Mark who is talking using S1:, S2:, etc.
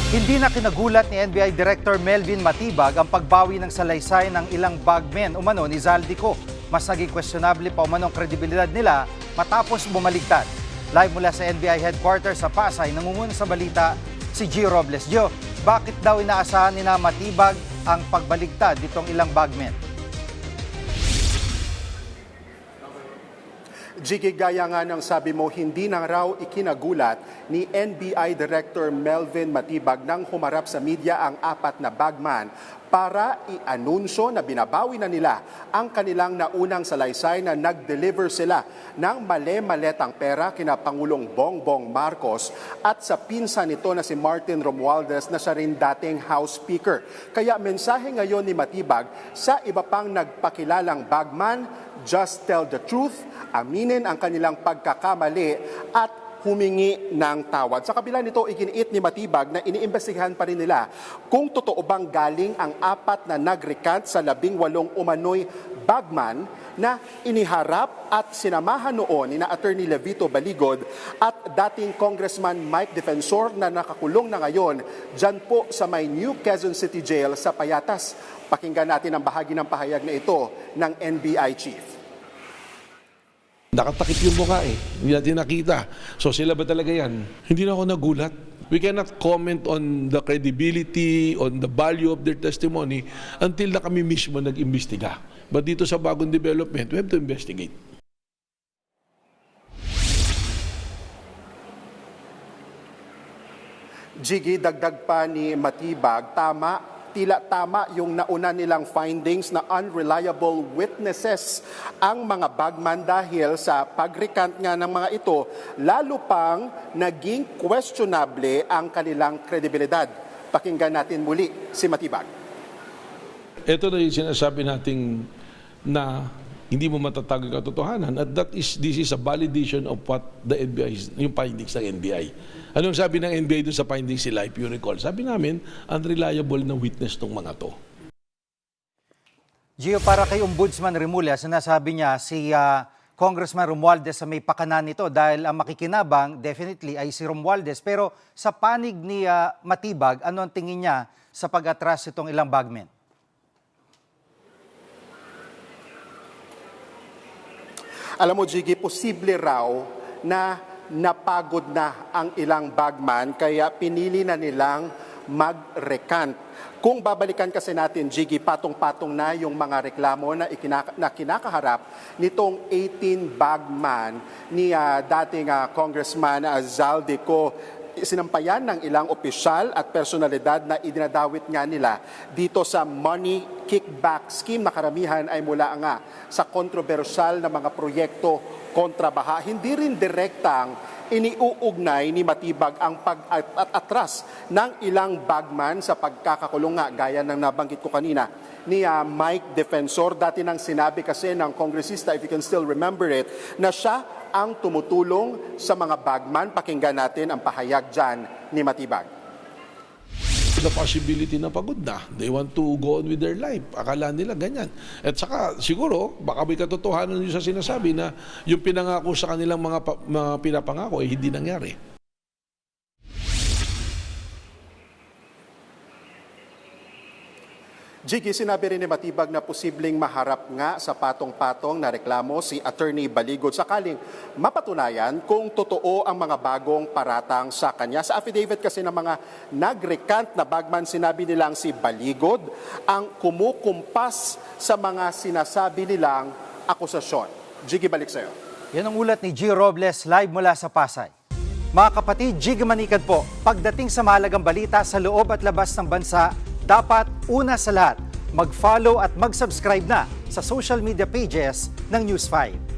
S1: Hindi na kinagulat ni NBI Director Melvin Matibag ang pagbawi ng salaysay ng ilang bagmen umano ni Zaldico. Mas naging questionable pa umano ang kredibilidad nila matapos bumaligtad. Live mula sa NBI headquarters sa Pasay, namumuna sa balita si Gio Robles. Gio, bakit daw inaasahan ni na Matibag ang pagbaligtad ditong ilang bagmen?
S2: Jiggy, gaya nga ng sabi mo, hindi na raw ikinagulat ni NBI Director Melvin Matibag nang humarap sa media ang 4 na bagman para i-anunsyo na binabawi na nila ang kanilang naunang salaysay na nag-deliver sila ng male-maletang pera kina Pangulong Bongbong Marcos at sa pinsan nito na si Martin Romualdez na siya rin dating House Speaker. Kaya mensahe ngayon ni Matibag sa iba pang nagpakilalang bagman, just tell the truth, aminin ang kanilang pagkakamali at humingi ng tawad. Sa kabila nito, iginiit ni Matibag na iniimbestigahan pa rin nila kung totoo bang galing ang 4 na nag-recant sa 18 umano'y bagman na iniharap at sinamahan noon ni na Attorney Levito Baligod at dating Congressman Mike Defensor na nakakulong na ngayon dyan po sa may New Quezon City Jail sa Payatas. Pakinggan natin ang bahagi ng pahayag na ito ng NBI Chief.
S3: Nakatakip yung mukha hindi natin nakita. So sila ba talaga yan? Hindi na ako nagulat. We cannot comment on the credibility, on the value of their testimony until na kami mismo nag-imbestiga. But dito sa bagong development, we have to investigate.
S2: Jiggy, dagdag pa ni Matibag, tila tama yung nauna nilang findings na unreliable witnesses ang mga bagman dahil sa pag-recant nga ng mga ito, lalo pang naging questionable ang kanilang kredibilidad. Pakinggan natin muli si Matibag.
S3: Ito na yung sinasabi nating na hindi mo matatag ang katotohanan at this is a validation of what the NBI, yung findings ng NBI. Anong sabi ng NBI dun sa findings nila, if you recall? Sabi namin, unreliable na witness tong mga to.
S1: Gio, para kay Ombudsman Remulla, sinasabi niya si Congressman Romualdez sa may pakanan nito dahil ang makikinabang definitely ay si Romualdez. Pero sa panig ni Matibag, ano ang tingin niya sa pag-atras itong ilang bagmen?
S2: Alam mo, Jiggy, posible raw na napagod na ang ilang bagman kaya pinili na nilang mag-recant. Kung babalikan kasi natin, Jiggy, patong-patong na yung mga reklamo na kinakaharap nitong 18 bagman ni dating Congressman Zaldico. Sinampayan ng ilang opisyal at personalidad na idinadawit nga nila dito sa money kickback scheme na karamihan ay mula nga sa kontrobersyal na mga proyekto kontra baha. Hindi rin direktang iniuugnay ni Matibag ang pag-atras ng ilang bagman sa pagkakakulong nga gaya ng nabanggit ko kanina ni Mike Defensor. Dati nang sinabi kasi ng kongresista, if you can still remember it, na siya ang tumutulong sa mga bagman. Pakinggan natin ang pahayag dyan ni Matibag.
S3: The possibility na pagod na. They want to go on with their life. Akala nila ganyan. At saka siguro, baka may katotohanan nyo sa sinasabi na yung pinangako sa kanilang mga pinapangako ay hindi nangyari.
S2: Jiggy, sinabi rin ni Matibag na posibleng maharap nga sa patong-patong na reklamo si Attorney Baligod sakaling mapatunayan kung totoo ang mga bagong paratang sa kanya. Sa affidavit kasi ng mga nag-recant na bagman, sinabi nilang si Baligod ang kumukumpas sa mga sinasabi nilang akusasyon. Jiggy, balik sa'yo.
S1: Yan ang ulat ni Gio Robles live mula sa Pasay. Mga kapatid, Jiggy Manikad po, pagdating sa mahalagang balita sa loob at labas ng bansa, dapat una sa lahat, mag-follow at mag-subscribe na sa social media pages ng News 5.